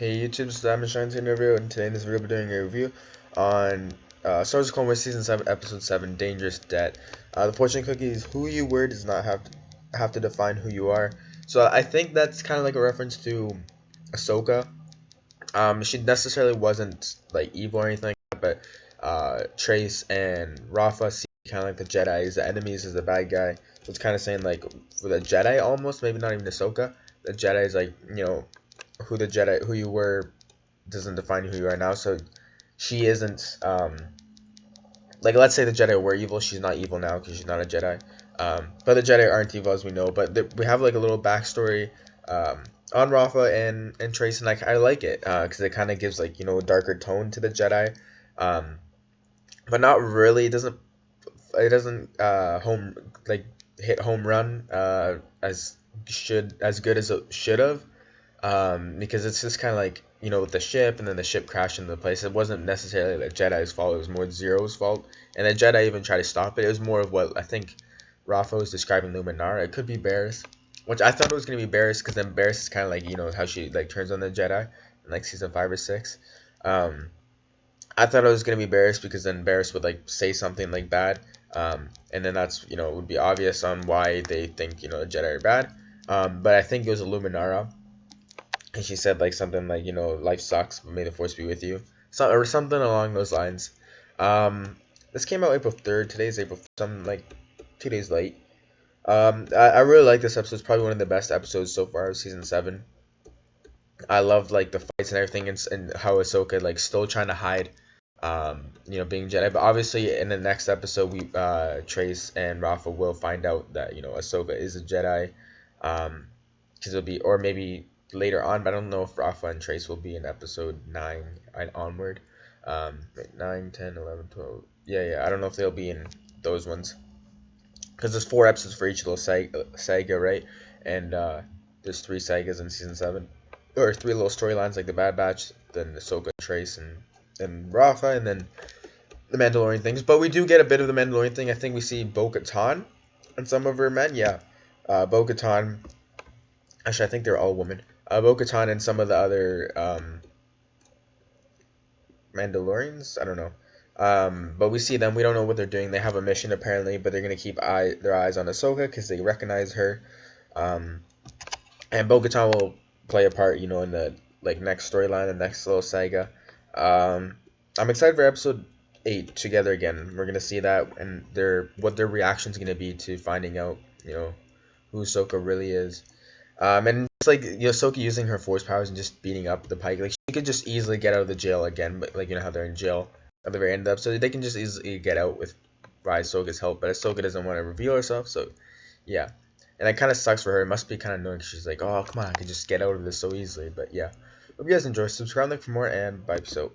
Hey YouTube, this is TheAdminShines in review, and today in this video we're doing a review on Star Wars Clone Wars Season 7, Episode 7, Dangerous Debt. The fortune cookie is who you were does not have to define who you are. So I think that's kind of like a reference to Ahsoka. She necessarily wasn't like evil or anything like that, but Trace and Rafa see kind of like the Jedi as the enemies, as the bad guy. So it's kind of saying like for the Jedi almost, maybe not even Ahsoka. The Jedi is like, you know, who you were doesn't define who you are now. So she isn't like, let's say the Jedi were evil, she's not evil now because she's not a Jedi. But the Jedi aren't evil, as we know. But we have like a little backstory on Rafa and Trace, and I like it because it kind of gives, like, you know, a darker tone to the Jedi, but not really. It doesn't hit home run as good as it should have. Because it's just kind of like, you know, with the ship, and then the ship crashed into the place. It wasn't necessarily the Jedi's fault. It was more Zero's fault. And the Jedi even tried to stop it. It was more of what I think Rafa was describing Luminara. It could be Barriss, which I thought it was going to be Barriss, because then Barriss is kind of like, you know, how she like turns on the Jedi in like season 5 or 6. I thought it was going to be Barriss, because then Barriss would like say something like bad. And then that's, you know, it would be obvious on why they think, you know, the Jedi are bad. But I think it was a Luminara. And she said like something like, you know, life sucks, but may the force be with you, or something along those lines. This came out April 3rd. Today's April, something like 2 days late. I really like this episode. It's probably one of the best episodes so far of season 7. I love like the fights and everything, and how Ahsoka like still trying to hide, you know, being Jedi. But obviously in the next episode, we Trace and Rafa will find out that, you know, Ahsoka is a Jedi. Because it'll be, or maybe later on, but I don't know if Rafa and Trace will be in episode 9 and onward. 9, 10, 11, 12. Yeah, I don't know if they'll be in those ones, because there's 4 episodes for each little saga, right? And there's 3 sagas in season 7, or 3 little storylines, like the Bad Batch, then Ahsoka, Trace, and Rafa, and then the Mandalorian things. But we do get a bit of the Mandalorian thing. I think we see Bo-Katan and some of her men. Yeah, Bo-Katan. Actually, I think they're all women. Bo-Katan and some of the other Mandalorians. I don't know. But we see them. We don't know what they're doing. They have a mission apparently, but they're gonna keep their eyes on Ahsoka because they recognize her. And Bo-Katan will play a part, you know, in the like next storyline, the next little saga. I'm excited for episode 8 together again. We're gonna see that, and what their reaction's gonna be to finding out, you know, who Ahsoka really is. And it's like, you know, Ahsoka using her force powers and just beating up the Pike. Like, she could just easily get out of the jail again, but like, you know how they're in jail at the very end of the episode, they can just easily get out with Ahsoka's help. But Ahsoka doesn't want to reveal herself, so yeah. And that kind of sucks for her. It must be kind of annoying, because she's like, oh come on, I can just get out of this so easily. But yeah, hope you guys enjoy. Subscribe, like for more, and bye. Peace out.